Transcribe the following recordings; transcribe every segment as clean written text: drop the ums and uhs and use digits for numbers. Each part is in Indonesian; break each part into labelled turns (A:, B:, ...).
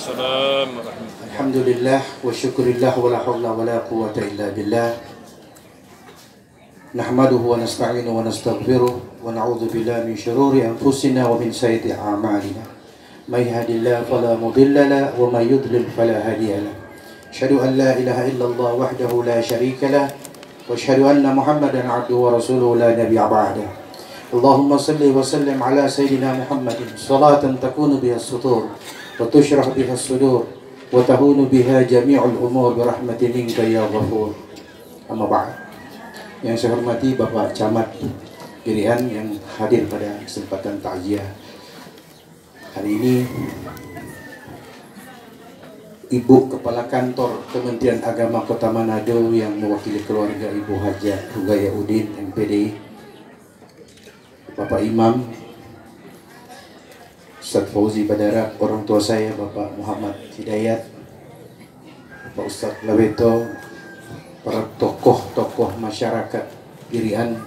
A: Waalaikumsalam.
B: Alhamdulillah wa syukurillah wa la hawla wa la quwwata illa billah. Nahmaduhu wa nasta'inuhu wa nastaghfiruh wa na'udzu billahi min syururi anfusina wa min sayyiati a'malina. May yahdihillahu fala mudilla lahu wa may yudlil fala hadiya lahu. Asyhadu an la ilaha illallah wahdahu la syarika lahu wa asyhadu anna Muhammadan 'abduhu wa rasuluhu la nabiyya ba'dahu. Allahumma salli wa sallim ala sayyidina Muhammadin salatan takunu biha as-sutur wa tushrah biha as-sudur wa tahunu biha jami'ul umur bi rahmatin minka ya ghafur. Amma ba'd. Yang saya hormati Bapak Camat Irian yang hadir pada kesempatan takziah hari ini, Ibu Kepala Kantor Kementerian Agama Kota Manado yang mewakili keluarga Ibu Hajah Rugaya Udin MPD, Bapak Imam Ustaz Fauzi Badara, orang tua saya Bapak Muhammad Hidayat, Bapak Ustaz Laweto, para tokoh-tokoh masyarakat Irian,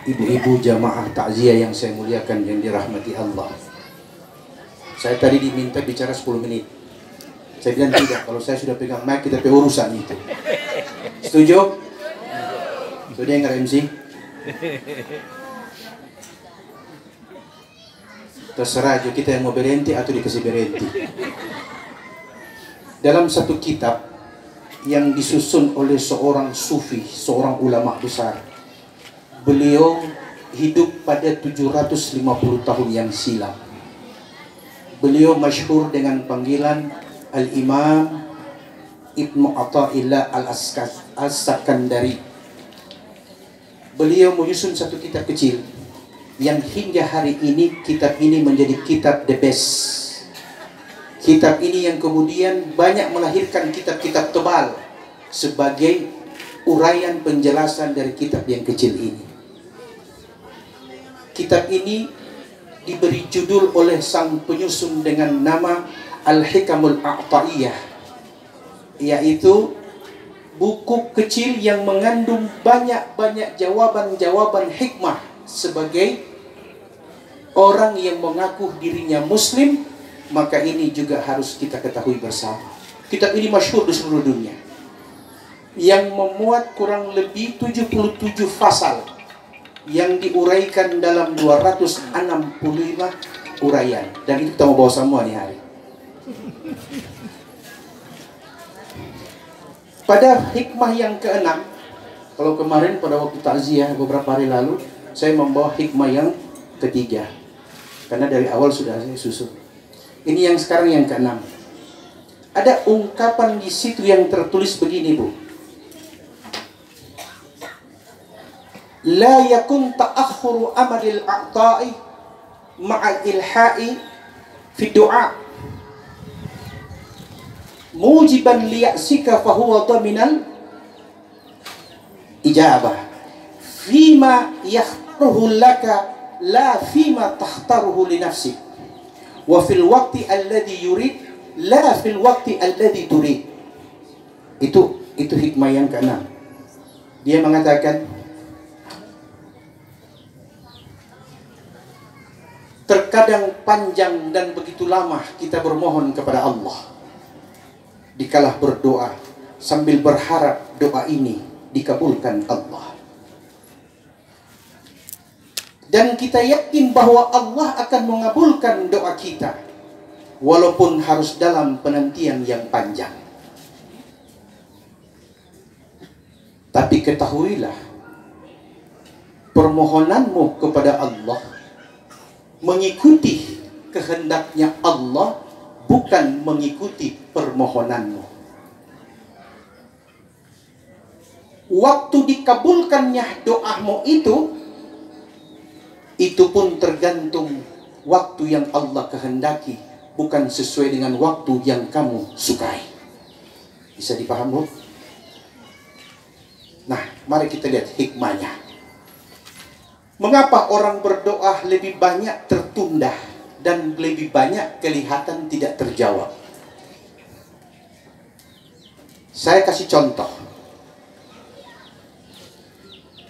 B: ibu-ibu jamaah takziah yang saya muliakan, yang dirahmati Allah. Saya tadi diminta bicara 10 menit. Saya bilang tidak, kalau saya sudah pegang mic kita pe urusan itu. Setuju? Sudah dengar MC? Terserah aja kita yang mau berhenti atau dikasih berhenti. Dalam satu kitab yang disusun oleh seorang sufi, seorang ulama besar, beliau hidup pada 750 tahun yang silam. Beliau masyhur dengan panggilan Al-Imam Ibnu Athaillah Al-Sakandari. Beliau menyusun satu kitab kecil yang hingga hari ini kitab ini menjadi kitab the best. Kitab ini yang kemudian banyak melahirkan kitab-kitab tebal sebagai uraian penjelasan dari kitab yang kecil ini. Kitab ini diberi judul oleh sang penyusun dengan nama Al-Hikamul A'ta'iyah, yaitu buku kecil yang mengandung banyak-banyak jawaban-jawaban hikmah sebagai orang yang mengaku dirinya Muslim. Maka ini juga harus kita ketahui bersama. Kitab ini masyhur di seluruh dunia, yang memuat kurang lebih 77 pasal yang diuraikan dalam 265 uraian. Dan itu kita mau bawa semua nih hari. Pada hikmah yang ke-6, kalau kemarin pada waktu takziah beberapa hari lalu, saya membawa hikmah yang ketiga, karena dari awal sudah saya susun. Ini yang sekarang yang ke-6. Ada ungkapan di situ yang tertulis begini, Bu. La yakun ta'akhuru amalil a'ta'i ma'al ilha'i fi du'a mujiban liya'sika fahuwa dhaminal ijabah fima yakhtaruhu laka la fima takhtaruhu li nafsik wa fil waqti alladhi yurid la fil waqti alladhi turid. Itu hikmah yang ke-6. Dia mengatakan, terkadang panjang dan begitu lama kita bermohon kepada Allah dikala berdoa sambil berharap doa ini dikabulkan Allah. Dan kita yakin bahwa Allah akan mengabulkan doa kita walaupun harus dalam penantian yang panjang. Tapi ketahuilah, permohonanmu kepada Allah mengikuti kehendaknya Allah, bukan mengikuti permohonanmu. Waktu dikabulkannya doamu itu pun tergantung waktu yang Allah kehendaki, bukan sesuai dengan waktu yang kamu sukai. Bisa dipaham, Bu? Nah, mari kita lihat hikmahnya. Mengapa orang berdoa lebih banyak tertunda dan lebih banyak kelihatan tidak terjawab? Saya kasih contoh.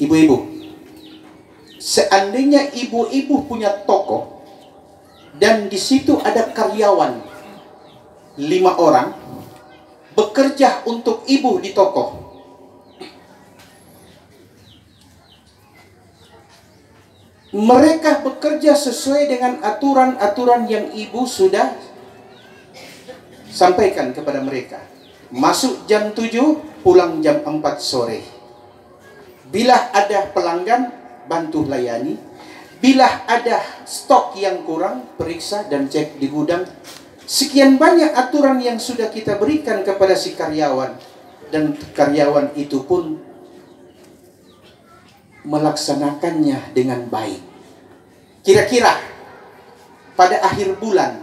B: Ibu-ibu, seandainya ibu-ibu punya toko dan di situ ada karyawan 5 orang bekerja untuk ibu di toko. Mereka bekerja sesuai dengan aturan-aturan yang ibu sudah sampaikan kepada mereka. Masuk jam 7, pulang jam 4 sore. Bila ada pelanggan, bantu layani. Bila ada stok yang kurang, periksa dan cek di gudang. Sekian banyak aturan yang sudah kita berikan kepada si karyawan. Dan karyawan itu pun melaksanakannya dengan baik. Kira-kira pada akhir bulan,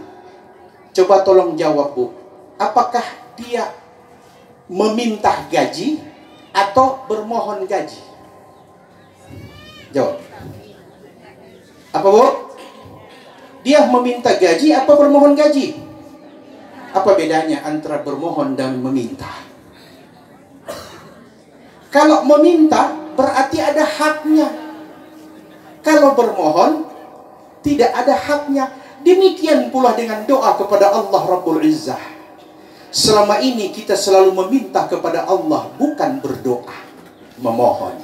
B: coba tolong jawab Bu, apakah dia meminta gaji atau bermohon gaji? Jawab. Apa Bu? Dia meminta gaji apa bermohon gaji? Apa bedanya antara bermohon dan meminta? Kalau meminta berarti ada haknya. Kalau bermohon tidak ada haknya. Demikian pula dengan doa kepada Allah Rabbul Izzah. Selama ini kita selalu meminta kepada Allah, bukan berdoa, memohon.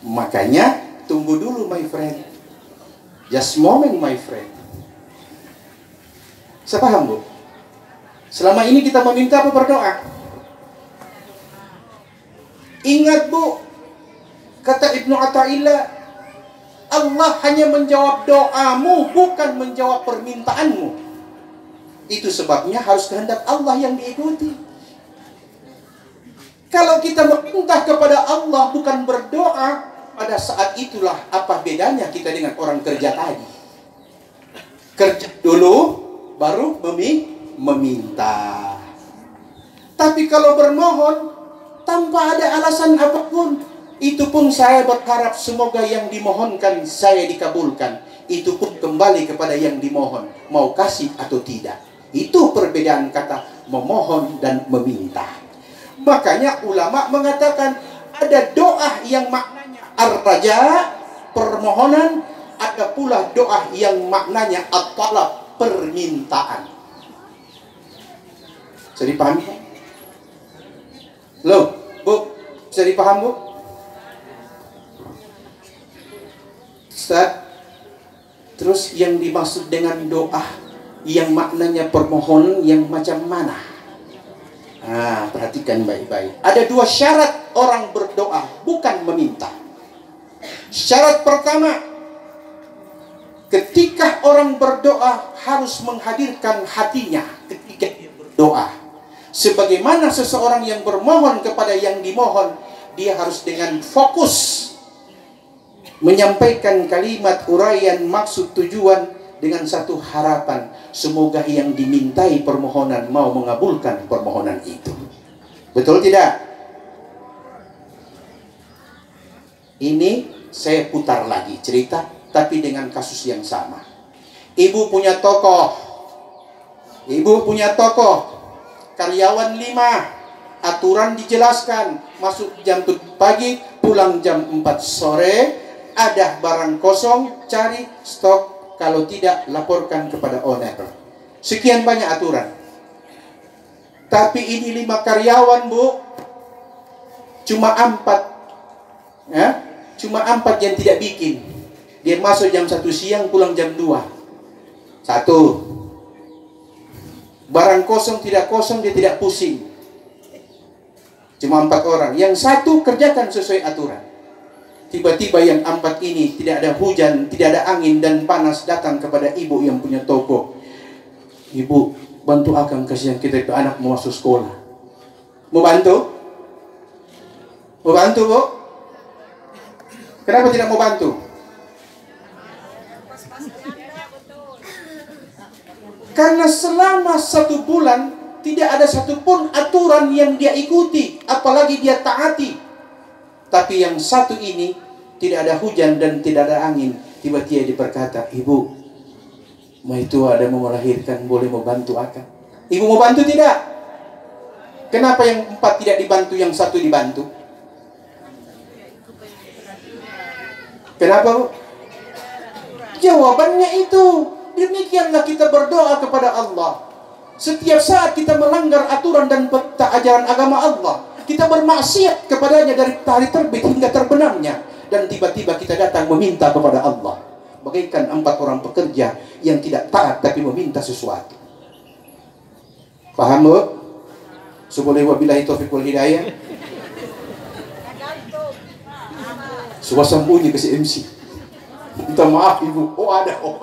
B: Makanya tunggu dulu my friend. Just moment my friend. Saya paham Bu? Selama ini kita meminta apa berdoa? Ingat Bu, kata Ibnu Athaillah, Allah hanya menjawab doamu, bukan menjawab permintaanmu. Itu sebabnya harus kehendak Allah yang diikuti. Kalau kita meminta kepada Allah bukan berdoa, pada saat itulah apa bedanya kita dengan orang kerja tadi. Kerja dulu, baru meminta. Tapi kalau bermohon tanpa ada alasan apapun, itu pun saya berharap semoga yang dimohonkan saya dikabulkan. Itu pun kembali kepada yang dimohon, mau kasih atau tidak. Itu perbedaan kata memohon dan meminta. Makanya ulama mengatakan ada doa yang maknanya ar-raja, permohonan, ada pula doa yang maknanya at-talab, permintaan. Bisa dipahami? Loh, Bu, bisa dipaham Bu? Ustaz, terus yang dimaksud dengan doa yang maknanya permohonan yang macam mana? Nah, perhatikan baik-baik. Ada 2 syarat orang berdoa, bukan meminta. Syarat pertama, ketika orang berdoa harus menghadirkan hatinya ketika dia berdoa. Sebagaimana seseorang yang bermohon kepada yang dimohon, dia harus dengan fokus menyampaikan kalimat uraian maksud tujuan dengan satu harapan, semoga yang dimintai permohonan mau mengabulkan permohonan itu. Betul tidak? Ini saya putar lagi cerita, tapi dengan kasus yang sama. Ibu punya toko, karyawan 5, aturan dijelaskan, masuk jam 7 pagi, pulang jam 4 sore. Ada barang kosong, cari stok. Kalau tidak, laporkan kepada owner. Sekian banyak aturan. Tapi ini 5 karyawan Bu, cuma 4, ya? Cuma 4 yang tidak bikin. Dia masuk jam 1 siang, pulang jam 2. 1. Barang kosong tidak kosong, dia tidak pusing. Cuma 4 orang. Yang 1 kerjakan sesuai aturan. Tiba-tiba yang 4 ini tidak ada hujan, tidak ada angin dan panas, datang kepada ibu yang punya toko. Ibu, bantu akang, kasihan kita itu anak mau masuk sekolah. Mau bantu? Mau bantu Bu? Kenapa tidak mau bantu? Karena selama 1 bulan tidak ada satupun aturan yang dia ikuti, apalagi dia taati. Tapi yang 1 ini tidak ada hujan dan tidak ada angin, tiba-tiba dia berkata, Ibu, mau itu ada mau melahirkan, boleh mau bantu akang? Ibu mau bantu tidak? Kenapa yang 4 tidak dibantu, yang 1 dibantu? Kenapa Bu? Jawabannya itu Demikianlah kita berdoa kepada Allah. Setiap saat kita melanggar aturan dan ajaran agama Allah, kita bermaksiat kepadanya dari hari terbit hingga terbenamnya, dan tiba-tiba kita datang meminta kepada Allah, bagaikan 4 orang pekerja yang tidak taat tapi meminta sesuatu. Paham, Bu? Subhanallah wabillahi taufiq wal hidayah. Sudah sembunyi ke si MC. Minta maaf ibu. Oh ada. Oh.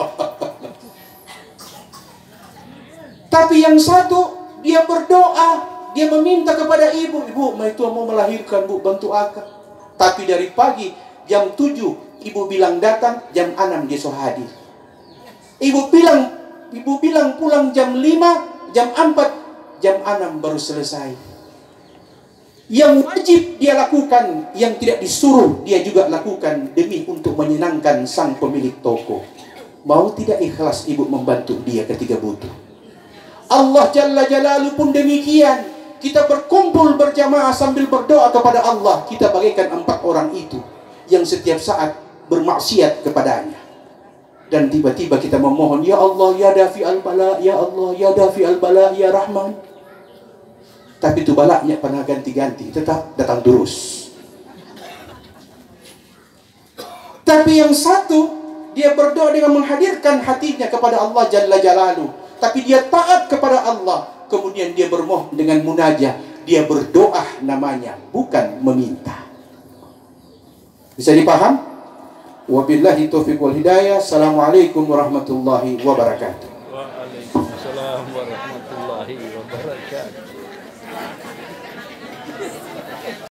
B: Tapi yang satu, dia berdoa, dia meminta kepada ibu, ibu, itu mau melahirkan, Bu, bantu akak. Tapi dari pagi jam 7 ibu bilang datang, jam 6 dia so hadir. Ibu bilang pulang jam 5, jam 4, jam 6 baru selesai. Yang wajib dia lakukan, yang tidak disuruh dia juga lakukan demi untuk menyenangkan sang pemilik toko. Mau tidak ikhlas ibu membantu dia ketika butuh. Allah Jalla Jalaluhu pun demikian. Kita berkumpul berjamaah sambil berdoa kepada Allah. Kita bagaikan 4 orang itu yang setiap saat bermaksiat kepadanya. Dan tiba-tiba kita memohon, ya Allah, ya Dafi al-Bala, ya Allah, ya Dafi al-Bala, ya Rahman. Tapi itu balaknya pernah ganti-ganti, tetap datang terus. Tapi yang satu, dia berdoa dengan menghadirkan hatinya kepada Allah Jalla Jalaluhu. Tapi dia taat kepada Allah. Kemudian dia bermohon dengan munajah. Dia berdoa namanya, bukan meminta. Bisa dipaham? Wabillahi taufiq wal hidayah. Assalamualaikum warahmatullahi wabarakatuh.
A: Waalaikumsalam warahmatullahi wabarakatuh.